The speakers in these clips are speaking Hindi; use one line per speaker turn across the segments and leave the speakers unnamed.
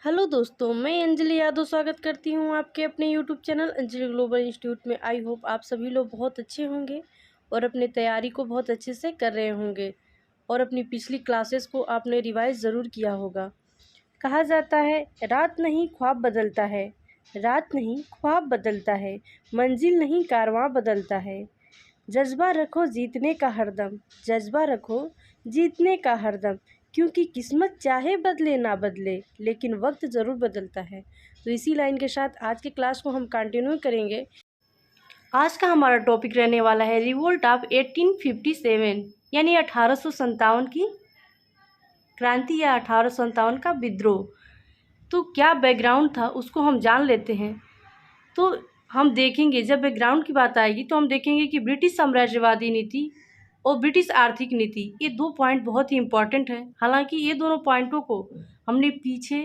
हेलो दोस्तों, मैं अंजलि यादव स्वागत करती हूँ आपके अपने YouTube channel Anjali global institute में। आई होप आप सभी लोग बहुत अच्छे होंगे और अपनी तैयारी को बहुत अच्छे से कर रहे होंगे और अपनी पिछली क्लासेस को आपने रिवाइज ज़रूर किया होगा। कहा जाता है रात नहीं ख्वाब बदलता है, रात नहीं ख्वाब बदलता है, मंजिल नहीं कारवां बदलता है। जज्बा रखो जीतने का हरदम, जज्बा रखो जीतने का हरदम, क्योंकि किस्मत चाहे बदले ना बदले लेकिन वक्त ज़रूर बदलता है। तो इसी लाइन के साथ आज के क्लास को हम कंटिन्यू करेंगे। आज का हमारा टॉपिक रहने वाला है रिवोल्ट ऑफ 1857 यानी 1857 की क्रांति या 1857 का विद्रोह। तो क्या बैकग्राउंड था उसको हम जान लेते हैं। तो हम देखेंगे जब बैकग्राउंड की बात आएगी तो हम देखेंगे कि ब्रिटिश साम्राज्यवादी नीति और ब्रिटिश आर्थिक नीति, ये दो पॉइंट बहुत ही इम्पॉर्टेंट है। हालांकि ये दोनों पॉइंटों को हमने पीछे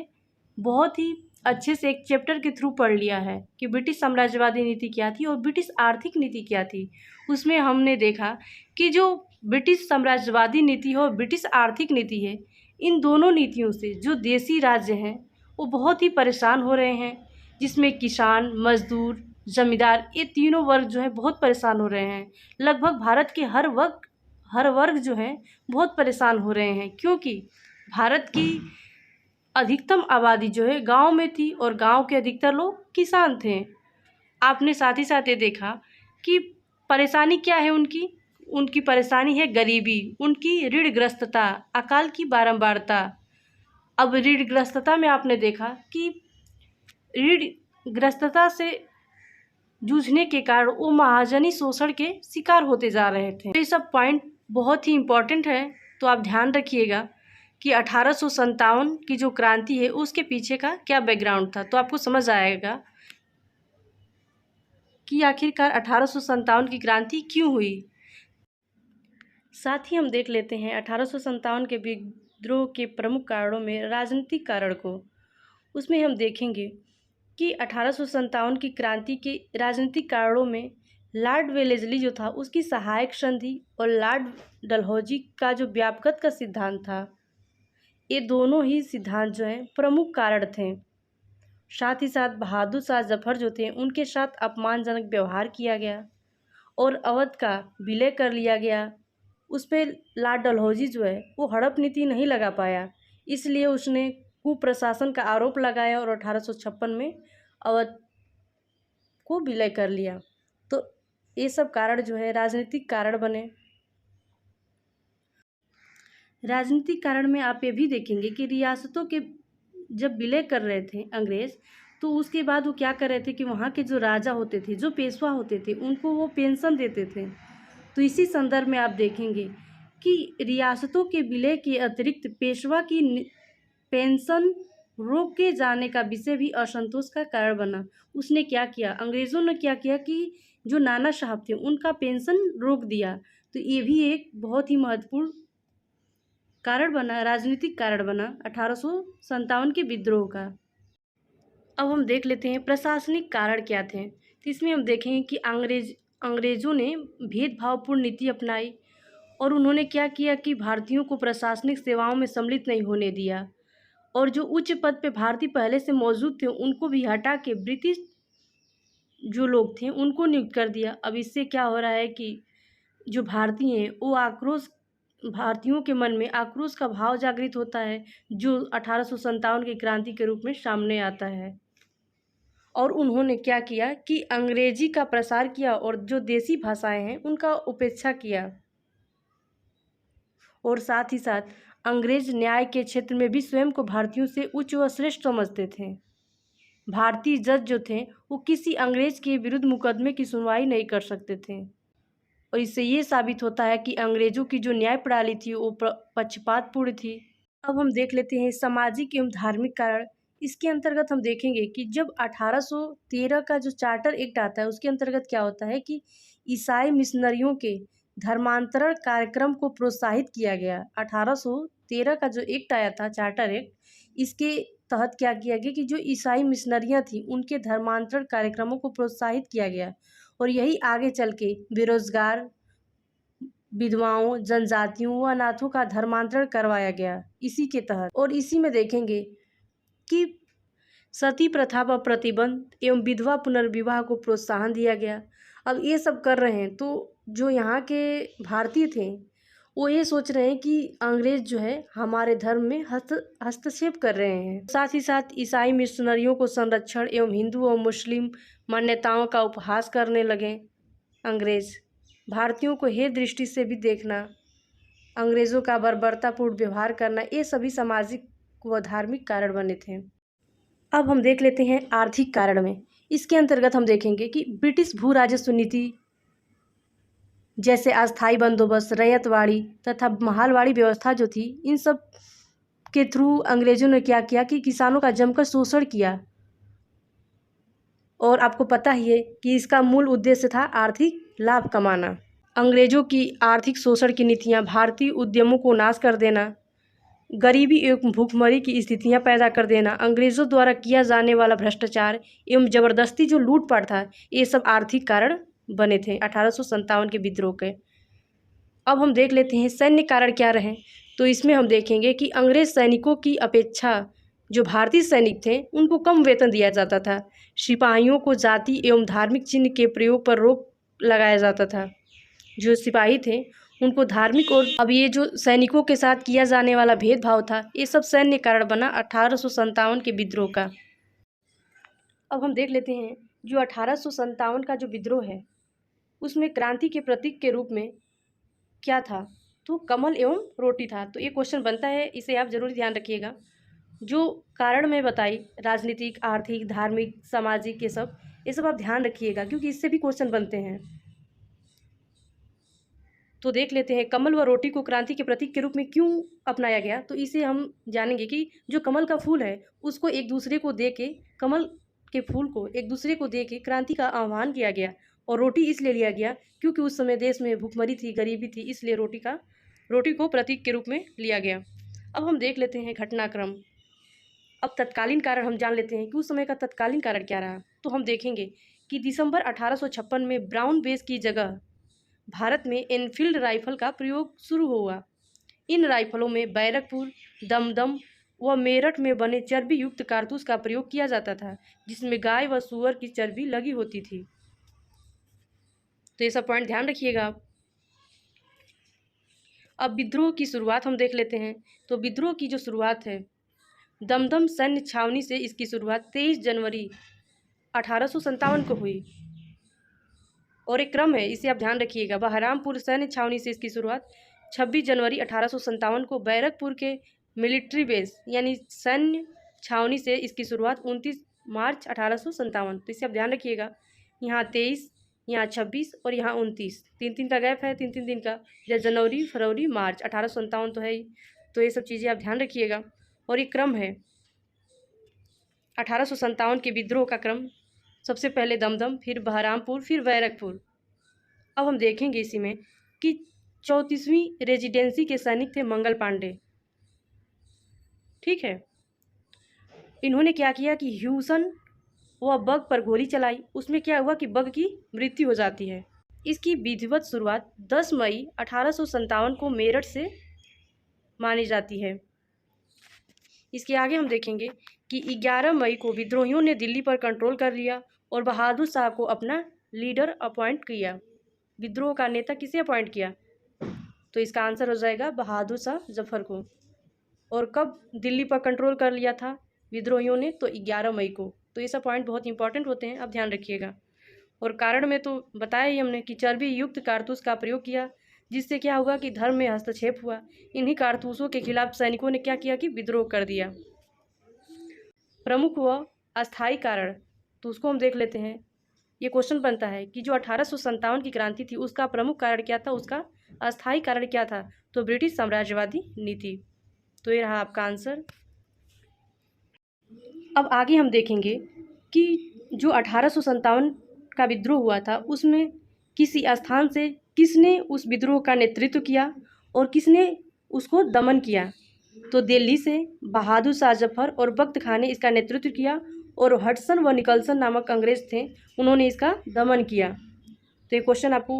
बहुत ही अच्छे से एक चैप्टर के थ्रू पढ़ लिया है कि ब्रिटिश साम्राज्यवादी नीति क्या थी और ब्रिटिश आर्थिक नीति क्या थी। उसमें हमने देखा कि जो ब्रिटिश साम्राज्यवादी नीति है और ब्रिटिश आर्थिक नीति है, इन दोनों नीतियों से जो देसी राज्य हैं वो बहुत ही परेशान हो रहे हैं, जिसमें किसान, मजदूर, जमींदार, ये तीनों वर्ग जो है बहुत परेशान हो रहे हैं। लगभग भारत के हर वर्ग जो है बहुत परेशान हो रहे हैं, क्योंकि भारत की अधिकतम आबादी जो है गांव में थी और गांव के अधिकतर लोग किसान थे। आपने साथ ही साथ ये देखा कि परेशानी क्या है उनकी। उनकी परेशानी है गरीबी, उनकी ऋणग्रस्तता, अकाल की बारंबारता। अब ऋणग्रस्तता में आपने देखा कि ऋणग्रस्तता से जूझने के कारण वो महाजनी शोषण के शिकार होते जा रहे थे। तो ये सब पॉइंट बहुत ही इम्पोर्टेंट है, तो आप ध्यान रखिएगा कि 1857 की जो क्रांति है उसके पीछे का क्या बैकग्राउंड था, तो आपको समझ आएगा कि आखिरकार 1857 की क्रांति क्यों हुई। साथ ही हम देख लेते हैं 1857 के विद्रोह के प्रमुख कारणों में राजनीतिक कारण को। उसमें हम देखेंगे कि 1857 की क्रांति के राजनीतिक कारणों में लॉर्ड वेलेस्ली जो था उसकी सहायक संधि और लॉर्ड डलहौजी का जो व्यापकता का सिद्धांत था, ये दोनों ही सिद्धांत जो हैं प्रमुख कारण थे। साथ ही साथ बहादुर शाह जफर जो थे उनके साथ अपमानजनक व्यवहार किया गया और अवध का विलय कर लिया गया। उस पर लॉर्ड डलहौजी जो है वो हड़प नीति नहीं लगा पाया, इसलिए उसने कुप्रशासन का आरोप लगाया और 1856 में अवध को विलय कर लिया। तो ये सब कारण जो है राजनीतिक कारण बने। राजनीतिक कारण में आप ये भी देखेंगे कि रियासतों के जब विलय कर रहे थे अंग्रेज़, तो उसके बाद वो क्या कर रहे थे कि वहाँ के जो राजा होते थे, जो पेशवा होते थे, उनको वो पेंशन देते थे। तो इसी संदर्भ में आप देखेंगे कि रियासतों के विलय के अतिरिक्त पेशवा की पेंशन रोके जाने का विषय भी असंतोष का कारण बना। उसने क्या किया, अंग्रेज़ों ने क्या किया कि जो नाना साहब थे उनका पेंशन रोक दिया। तो ये भी एक बहुत ही महत्वपूर्ण कारण बना, राजनीतिक कारण बना 1857 के विद्रोह का। अब हम देख लेते हैं प्रशासनिक कारण क्या थे। तो इसमें हम देखेंगे कि अंग्रेज़ों ने भेदभावपूर्ण नीति अपनाई और उन्होंने क्या किया कि भारतीयों को प्रशासनिक सेवाओं में सम्मिलित नहीं होने दिया और जो उच्च पद पे भारतीय पहले से मौजूद थे उनको भी हटा के ब्रिटिश जो लोग थे उनको नियुक्त कर दिया। अब इससे क्या हो रहा है कि जो भारतीय हैं वो भारतीयों के मन में आक्रोश का भाव जागृत होता है, जो 1857 की क्रांति के रूप में सामने आता है। और उन्होंने क्या किया कि अंग्रेजी का प्रसार किया और जो देसी भाषाएं हैं उनका उपेक्षा किया। और साथ ही साथ अंग्रेज न्याय के क्षेत्र में भी स्वयं को भारतीयों से उच्च व श्रेष्ठ समझते थे। भारतीय जज जो थे वो किसी अंग्रेज के विरुद्ध मुकदमे की सुनवाई नहीं कर सकते थे और इससे ये साबित होता है कि अंग्रेजों की जो न्याय प्रणाली थी वो पक्षपातपूर्ण थी। अब हम देख लेते हैं सामाजिक एवं धार्मिक कारण। इसके अंतर्गत हम देखेंगे कि जब 1813 का जो चार्टर एक्ट आता है उसके अंतर्गत क्या होता है कि ईसाई मिशनरियों के धर्मांतरण कार्यक्रम को प्रोत्साहित किया गया। 1813 का जो एक्ट आया था चार्टर एक्ट, इसके तहत क्या किया गया कि जो ईसाई मिशनरियाँ थी उनके धर्मांतरण कार्यक्रमों को प्रोत्साहित किया गया और यही आगे चल के बेरोजगार, विधवाओं, जनजातियों व अनाथों का धर्मांतरण करवाया गया इसी के तहत। और इसी में देखेंगे कि सती प्रथा पर प्रतिबंध एवं विधवा पुनर्विवाह को प्रोत्साहन दिया गया। अब ये सब कर रहे हैं तो जो यहाँ के भारतीय थे वो ये सोच रहे हैं कि अंग्रेज जो है हमारे धर्म में हस्तक्षेप कर रहे हैं। साथ ही साथ ईसाई मिशनरियों को संरक्षण एवं हिंदू और मुस्लिम मान्यताओं का उपहास करने लगे अंग्रेज। भारतीयों को हेय दृष्टि से भी देखना, अंग्रेज़ों का बर्बरतापूर्ण व्यवहार करना, ये सभी सामाजिक व धार्मिक कारण बने थे। अब हम देख लेते हैं आर्थिक कारण में। इसके अंतर्गत हम देखेंगे कि ब्रिटिश भू राजस्व नीति जैसे अस्थायी बंदोबस्त, रैयतवाड़ी तथा महालवाड़ी व्यवस्था जो थी, इन सब के थ्रू अंग्रेज़ों ने क्या किया कि किसानों का जमकर शोषण किया। और आपको पता ही है कि इसका मूल उद्देश्य था आर्थिक लाभ कमाना। अंग्रेज़ों की आर्थिक शोषण की नीतियाँ भारतीय उद्यमों को नाश कर देना, गरीबी एवं भूखमरी की स्थितियाँ पैदा कर देना, अंग्रेज़ों द्वारा किया जाने वाला भ्रष्टाचार एवं ज़बरदस्ती जो लूटपाट था, ये सब आर्थिक कारण बने थे 1857 के विद्रोह के। अब हम देख लेते हैं सैन्य कारण क्या रहे। तो इसमें हम देखेंगे कि अंग्रेज सैनिकों की अपेक्षा जो भारतीय सैनिक थे उनको कम वेतन दिया जाता था। सिपाहियों को जाति एवं धार्मिक चिन्ह के प्रयोग पर रोक लगाया जाता था। जो सिपाही थे उनको धार्मिक और अब ये जो सैनिकों के साथ किया जाने वाला भेदभाव था, ये सब सैन्य कारण बना 1857 के विद्रोह का। अब हम देख लेते हैं जो 1857 का जो विद्रोह है उसमें क्रांति के प्रतीक के रूप में क्या था, तो कमल एवं रोटी था। तो ये क्वेश्चन बनता है, इसे आप जरूर ध्यान रखिएगा। जो कारण मैं बताई राजनीतिक, आर्थिक, धार्मिक, सामाजिक, ये सब आप ध्यान रखिएगा क्योंकि इससे भी क्वेश्चन बनते हैं। तो देख लेते हैं कमल व रोटी को क्रांति के प्रतीक के रूप में क्यों अपनाया गया। तो इसे हम जानेंगे कि जो कमल का फूल है उसको एक दूसरे को दे के, कमल के फूल को एक दूसरे को दे के क्रांति का आह्वान किया गया। और रोटी इसलिए लिया गया क्योंकि उस समय देश में भूखमरी थी, गरीबी थी, इसलिए रोटी को प्रतीक के रूप में लिया गया। अब हम देख लेते हैं घटनाक्रम। अब तत्कालीन कारण हम जान लेते हैं कि उस समय का तत्कालीन कारण क्या रहा। तो हम देखेंगे कि दिसंबर 1856 में ब्राउन बेस की जगह भारत में एनफील्ड राइफल का प्रयोग शुरू हुआ। इन राइफलों में बैरकपुर, दमदम व मेरठ में बने चर्बी युक्त कारतूस का प्रयोग किया जाता था, जिसमें गाय व सूअर की चर्बी लगी होती थी। तो ये सब पॉइंट ध्यान रखिएगा आप। अब विद्रोह की शुरुआत हम देख लेते हैं। तो विद्रोह की जो शुरुआत है, दमदम सैन्य छावनी से इसकी शुरुआत 23 जनवरी 1857 को हुई। और एक क्रम है, इसे आप ध्यान रखिएगा। बहरामपुर सैन्य छावनी से इसकी शुरुआत 26 जनवरी 1857 को, बैरकपुर के मिलिट्री बेस यानी सैन्य छावनी से इसकी शुरुआत 29 मार्च 1857। तो इसे आप ध्यान रखिएगा। यहाँ 23, यहाँ 26 और यहाँ 29, 3 का गैप है, 3 दिन का, या जनवरी, फरवरी, मार्च 1857 तो है ही। तो ये सब चीज़ें आप ध्यान रखिएगा। और ये क्रम है 1857 के विद्रोह का क्रम, सबसे पहले दमदम, फिर बहरामपुर, फिर बैरकपुर। अब हम देखेंगे इसी में कि 34वीं रेजिडेंसी के सैनिक थे मंगल पांडे। ठीक है, इन्होंने क्या किया कि ह्यूसन व बग पर गोली चलाई। उसमें क्या हुआ कि बग की मृत्यु हो जाती है। इसकी विधिवत शुरुआत 10 मई 1857 को मेरठ से मानी जाती है। इसके आगे हम देखेंगे कि 11 मई को विद्रोहियों ने दिल्ली पर कंट्रोल कर लिया और बहादुर शाह को अपना लीडर अपॉइंट किया। विद्रोह का नेता किसे अपॉइंट किया? तो इसका आंसर हो जाएगा बहादुर शाह जफर को। और कब दिल्ली पर कंट्रोल कर लिया था विद्रोहियों ने? तो 11 मई को। तो ये सब पॉइंट बहुत इंपॉर्टेंट होते हैं, आप ध्यान रखिएगा। और कारण में तो बताया ही हमने कि चर्बी युक्त कारतूस का प्रयोग किया, जिससे क्या हुआ कि धर्म में हस्तक्षेप हुआ। इन्हीं कारतूसों के खिलाफ सैनिकों ने क्या किया कि विद्रोह कर दिया। प्रमुख व अस्थायी कारण, तो उसको हम देख लेते हैं। ये क्वेश्चन बनता है कि जो 1857 की क्रांति थी उसका प्रमुख कारण क्या था, उसका अस्थायी कारण क्या था? तो ब्रिटिश साम्राज्यवादी नीति। तो ये रहा आपका आंसर। अब आगे हम देखेंगे कि जो 1857 का विद्रोह हुआ था उसमें किसी स्थान से किसने उस विद्रोह का नेतृत्व किया और किसने उसको दमन किया। तो दिल्ली से बहादुर शाह जफर और बख्त खान ने इसका नेतृत्व किया और हडसन व निकलसन नामक अंग्रेज थे, उन्होंने इसका दमन किया। तो ये क्वेश्चन आपको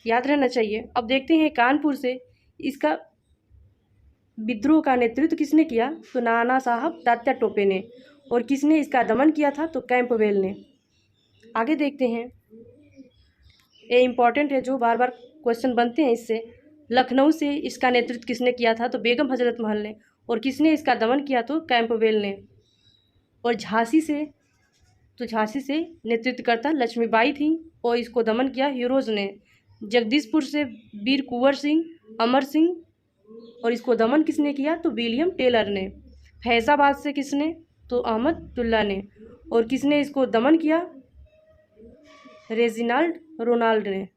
याद रहना चाहिए। अब देखते हैं कानपुर से इसका विद्रोह का नेतृत्व किसने किया? तो नाना साहब तात्या टोपे ने। और किसने इसका दमन किया था? तो कैंपबेल ने। आगे देखते हैं, ये इम्पॉर्टेंट है, जो बार बार क्वेश्चन बनते हैं इससे। लखनऊ से इसका नेतृत्व किसने किया था? तो बेगम हजरत महल ने। और किसने इसका दमन किया? तो कैंपबेल ने। और झांसी से, तो झांसी से नेतृत्वकर्ता लक्ष्मीबाई थी और इसको दमन किया हीरोज ने। जगदीशपुर से वीर कुंवर सिंह, अमर सिंह, और इसको दमन किसने किया? तो विलियम टेलर ने। फैजाबाद से किसने? तो अहमदुल्ला ने। और किसने इसको दमन किया? रेजिनाल्ड रोनाल्ड ने।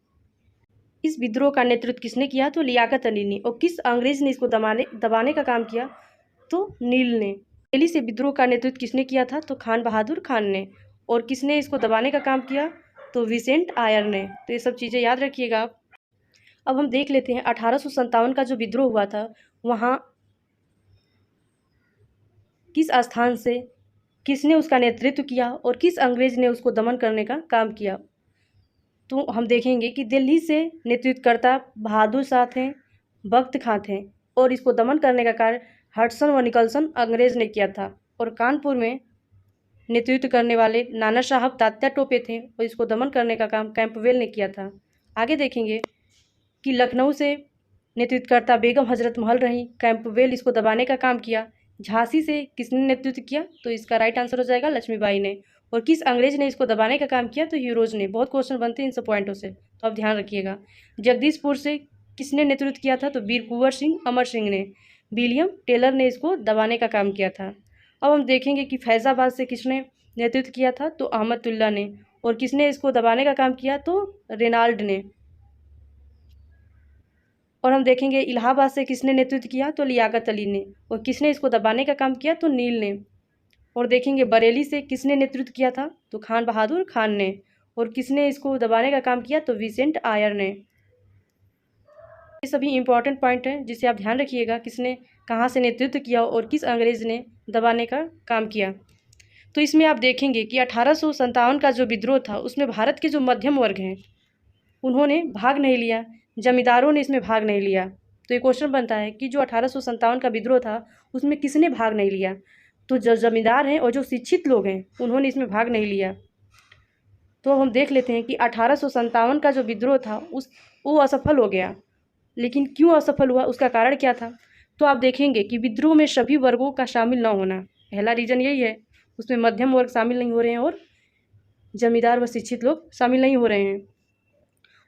इस विद्रोह का नेतृत्व किसने किया? तो लियाकत अली ने। और किस अंग्रेज ने इसको दबाने का काम किया? तो नील ने। दिल्ली से विद्रोह का नेतृत्व किसने किया था? तो खान बहादुर खान ने। और किसने इसको दबाने का काम किया? तो विसेंट आयर ने। तो ये सब चीज़ें याद रखिएगा आप। अब हम देख लेते हैं 1857 का जो विद्रोह हुआ था, वहाँ किस स्थान से किसने उसका नेतृत्व किया और किस अंग्रेज ने उसको दमन करने का काम किया? तो हम देखेंगे कि दिल्ली से नेतृत्वकर्ता बहादुर शाह थे, बख्त खां थे, और इसको दमन करने का कार्य हडसन व निकलसन अंग्रेज ने किया था। और कानपुर में नेतृत्व करने वाले नाना साहब तात्या टोपे थे और इसको दमन करने का काम कैंपबेल ने किया था। आगे देखेंगे कि लखनऊ से नेतृत्वकर्ता बेगम हजरत महल रही, कैंपबेल इसको दबाने का काम किया। झांसी से किसने नेतृत्व किया? तो इसका राइट आंसर हो जाएगा लक्ष्मीबाई ने। और किस अंग्रेज ने इसको दबाने का काम किया? तो हीरोज ने। बहुत क्वेश्चन बनते हैं इन सब पॉइंटों से, तो आप ध्यान रखिएगा। जगदीशपुर से किसने नेतृत्व किया था? तो वीर कुंवर सिंह, अमर सिंह ने। विलियम टेलर ने इसको दबाने का काम किया था। अब हम देखेंगे कि फैजाबाद से किसने नेतृत्व किया था? तो अहमदुल्ला ने। और किसने इसको दबाने का काम किया? तो रेनाल्ड ने। और हम देखेंगे इलाहाबाद से किसने नेतृत्व किया? तो लियाकत अली ने। और किसने इसको दबाने का काम किया? तो नील ने। और देखेंगे बरेली से किसने नेतृत्व किया था? तो खान बहादुर खान ने। और किसने इसको दबाने का काम किया? तो विसेंट आयर ने। ये सभी इंपॉर्टेंट पॉइंट हैं जिसे आप ध्यान रखिएगा, किसने कहाँ से नेतृत्व किया और किस अंग्रेज ने दबाने का काम किया। तो इसमें आप देखेंगे कि 1857 का जो विद्रोह था उसमें भारत के जो मध्यम वर्ग हैं उन्होंने भाग नहीं लिया, जमींदारों ने इसमें भाग नहीं लिया। तो ये क्वेश्चन बनता है कि जो 1857 का विद्रोह था उसमें किसने भाग नहीं लिया? तो जो जमींदार हैं और जो शिक्षित लोग हैं उन्होंने इसमें भाग नहीं लिया। तो हम देख लेते हैं कि 1857 का जो विद्रोह था वो असफल हो गया। लेकिन क्यों असफल हुआ, उसका कारण क्या था? तो आप देखेंगे कि विद्रोह में सभी वर्गों का शामिल न होना, पहला रीज़न यही है। उसमें मध्यम वर्ग शामिल नहीं हो रहे हैं और जमींदार व शिक्षित लोग शामिल नहीं हो रहे हैं।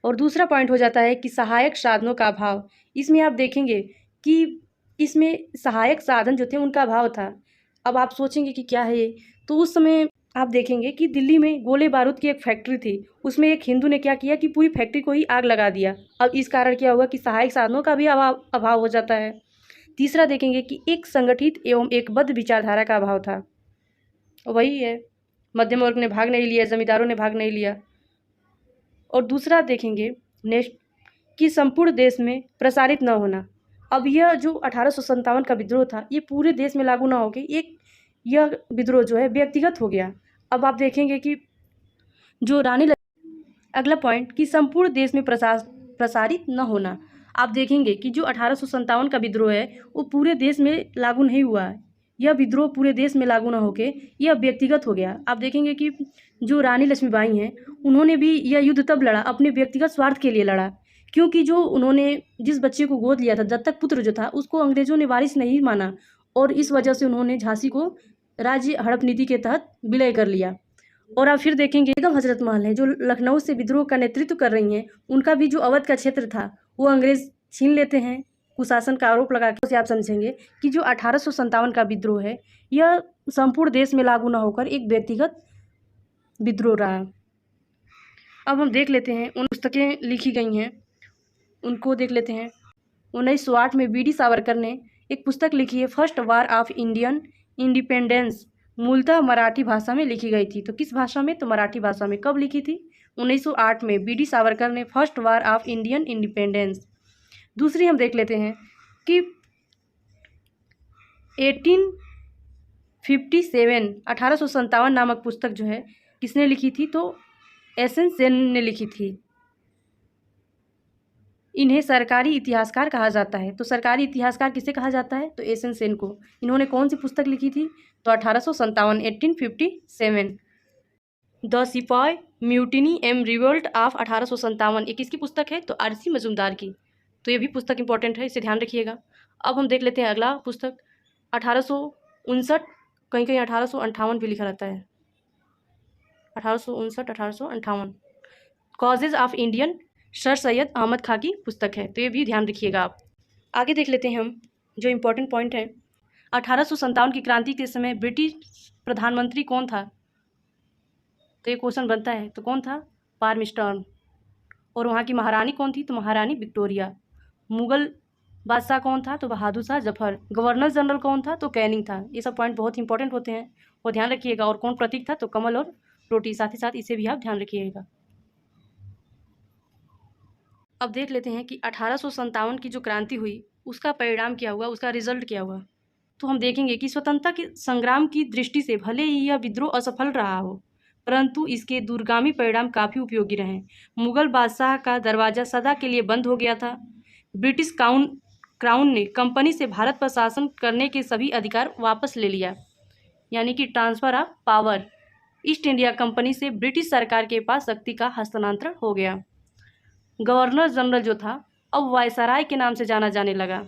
और दूसरा पॉइंट हो जाता है कि सहायक साधनों का अभाव। इसमें आप देखेंगे कि इसमें सहायक साधन जो थे उनका अभाव था। अब आप सोचेंगे कि क्या है ये, तो उस समय आप देखेंगे कि दिल्ली में गोले बारूद की एक फैक्ट्री थी, उसमें एक हिंदू ने क्या किया कि पूरी फैक्ट्री को ही आग लगा दिया। अब इस कारण क्या हुआ कि सहायक साधनों का भी अभाव हो जाता है। तीसरा देखेंगे कि एक संगठित एवं एकबद्ध विचारधारा का अभाव था, वही है मध्यम वर्ग ने भाग नहीं लिया, जमींदारों ने भाग नहीं लिया। और दूसरा देखेंगे नेक्स्ट कि संपूर्ण देश में प्रसारित न होना। अब यह जो 1857 का विद्रोह था ये पूरे देश में लागू ना होकर एक यह विद्रोह जो है व्यक्तिगत हो गया। अब आप देखेंगे कि जो अगला पॉइंट कि संपूर्ण देश में प्रसारित न होना। आप देखेंगे कि जो 1857 का विद्रोह है वो पूरे देश में लागू नहीं हुआ है, यह विद्रोह पूरे देश में लागू ना होके यह व्यक्तिगत हो गया। आप देखेंगे कि जो रानी लक्ष्मीबाई हैं उन्होंने भी यह युद्ध तब लड़ा, अपने व्यक्तिगत स्वार्थ के लिए लड़ा, क्योंकि जो उन्होंने जिस बच्चे को गोद लिया था, दत्तक पुत्र जो था, उसको अंग्रेजों ने वारिस नहीं माना और इस वजह से उन्होंने झांसी को राज्य हड़प नीति के तहत विलय कर लिया। और आप फिर देखेंगे बेगम हजरत महल है जो लखनऊ से विद्रोह का नेतृत्व कर रही हैं, उनका भी जो अवध का क्षेत्र था वो अंग्रेज छीन लेते हैं कुशासन का आरोप लगा के। आप समझेंगे कि जो 1857 का विद्रोह है यह संपूर्ण देश में लागू न होकर एक व्यक्तिगत विद्रोह रहा। अब हम देख लेते हैं उन पुस्तकें लिखी गई हैं, उनको देख लेते हैं। 1908 में बी डी सावरकर ने एक पुस्तक लिखी है first war of Indian independence, मूलतः मराठी भाषा में लिखी गई थी। तो किस भाषा में? तो मराठी भाषा में। कब लिखी थी? 1908 में बी डी सावरकर ने first war of Indian independence. दूसरी हम देख लेते हैं कि 1857 नामक पुस्तक जो है किसने लिखी थी? तो एस एन सेन ने लिखी थी। इन्हें सरकारी इतिहासकार कहा जाता है। तो सरकारी इतिहासकार किसे कहा जाता है? तो एस एन सेन को। इन्होंने कौन सी पुस्तक लिखी थी? तो 1857 1857। द सिपाही म्यूटिनी एम रिवोल्ट ऑफ 1857 ये किसकी पुस्तक है? तो आरसी मजूमदार की। तो ये भी पुस्तक इंपॉर्टेंट है, इसे ध्यान रखिएगा। अब हम देख लेते हैं अगला पुस्तक 1859, कहीं कहीं 1858 भी लिखा रहता है, 1859 1858। Causes of Indian, sir Syed Ahmad Khan की पुस्तक है, तो ये भी ध्यान रखिएगा आप। आगे देख लेते हैं हम जो इम्पोर्टेंट पॉइंट है। 1857 की क्रांति के समय ब्रिटिश प्रधानमंत्री कौन था? तो ये क्वेश्चन बनता है, तो कौन था? पार्मिस्टर्न। और वहाँ की महारानी कौन थी? तो महारानी विक्टोरिया। मुगल बादशाह कौन था? तो बहादुर शाह जफर। गवर्नर जनरल कौन था? तो कैनिंग था। ये सब पॉइंट बहुत इंपॉर्टेंट होते हैं, वो ध्यान रखिएगा। और कौन प्रतीक था? तो कमल और रोटी, साथ ही साथ इसे भी आप ध्यान रखिएगा। अब देख लेते हैं कि 1857 की जो क्रांति हुई उसका परिणाम क्या हुआ, उसका रिजल्ट क्या हुआ। तो हम देखेंगे कि स्वतंत्रता के संग्राम की दृष्टि से भले ही यह विद्रोह असफल रहा हो, परंतु इसके दूरगामी परिणाम काफ़ी उपयोगी रहे। मुगल बादशाह का दरवाज़ा सदा के लिए बंद हो गया था। ब्रिटिश क्राउन ने कंपनी से भारत पर शासन करने के सभी अधिकार वापस ले लिया, यानी कि transfer of power. East India company से ब्रिटिश सरकार के पास शक्ति का हस्तांतरण हो गया। गवर्नर जनरल जो था अब वायसराय के नाम से जाना जाने लगा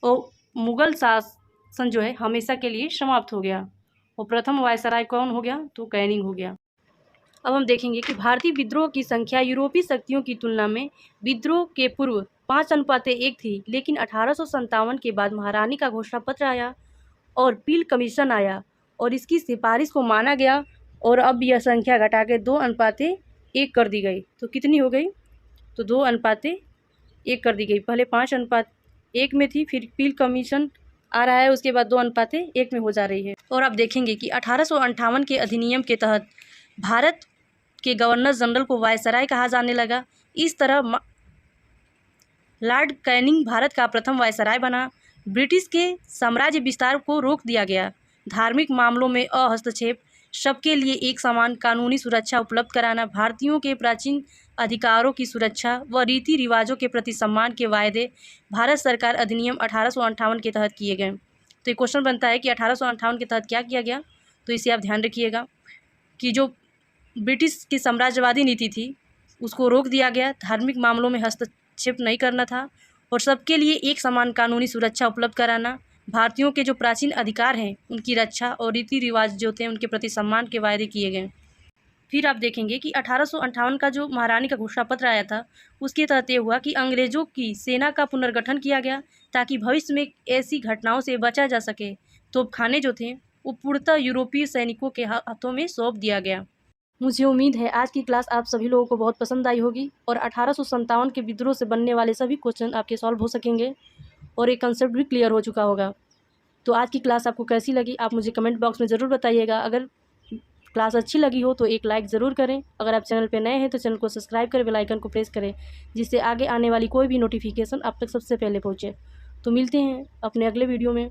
और मुगल शासन जो है हमेशा के लिए समाप्त हो गया। और प्रथम वायसराय कौन हो गया? तो कैनिंग हो गया। अब हम देखेंगे कि भारतीय विद्रोह की संख्या यूरोपीय शक्तियों की तुलना में विद्रोह के पूर्व 5:1 थी, लेकिन 1857 के बाद महारानी का घोषणा पत्र आया और पील कमीशन आया और इसकी सिफारिश को माना गया और अब यह संख्या घटा के 2:1 कर दी गई। तो कितनी हो गई? तो 2:1 कर दी गई। पहले 5:1 में थी, फिर पील कमीशन आ रहा है, उसके बाद 2:1 में हो जा रही है। और आप देखेंगे कि 1858 के अधिनियम के तहत भारत के गवर्नर जनरल को वायसराय कहा जाने लगा। इस तरह लॉर्ड कैनिंग भारत का प्रथम वायसराय बना। ब्रिटिश के साम्राज्य विस्तार को रोक दिया गया। धार्मिक मामलों में हस्तक्षेप, सबके लिए एक समान कानूनी सुरक्षा उपलब्ध कराना, भारतीयों के प्राचीन अधिकारों की सुरक्षा व रीति रिवाजों के प्रति सम्मान के वायदे भारत सरकार अधिनियम 1858 के तहत किए गए। तो ये क्वेश्चन बनता है कि 1858 के तहत क्या किया गया? तो इसे आप ध्यान रखिएगा कि जो ब्रिटिश की साम्राज्यवादी नीति थी उसको रोक दिया गया, धार्मिक मामलों में हस्तक्षेप नहीं करना था और सबके लिए एक समान कानूनी सुरक्षा उपलब्ध कराना, भारतीयों के जो प्राचीन अधिकार हैं उनकी रक्षा और रीति रिवाज जो थे उनके प्रति सम्मान के वायदे किए गए। फिर आप देखेंगे कि 1858 का जो महारानी का घोषणा पत्र आया था उसके तहत ये हुआ कि अंग्रेज़ों की सेना का पुनर्गठन किया गया ताकि भविष्य में ऐसी घटनाओं से बचा जा सके। तोपखाने जो थे वो पूर्णतः यूरोपीय सैनिकों के हाथों में सौंप दिया गया। मुझे उम्मीद है आज की क्लास आप सभी लोगों को बहुत पसंद आई होगी और 1857 के विद्रोह से बनने वाले सभी क्वेश्चन आपके सॉल्व हो सकेंगे और एक कंसेप्ट भी क्लियर हो चुका होगा। तो आज की क्लास आपको कैसी लगी आप मुझे कमेंट बॉक्स में ज़रूर बताइएगा। अगर क्लास अच्छी लगी हो तो एक लाइक ज़रूर करें। अगर आप चैनल पर नए हैं तो चैनल को सब्सक्राइब करें, बेल आइकन को प्रेस करें जिससे आगे आने वाली कोई भी नोटिफिकेशन आप तक सबसे पहले पहुँचे। तो मिलते हैं अपने अगले वीडियो में।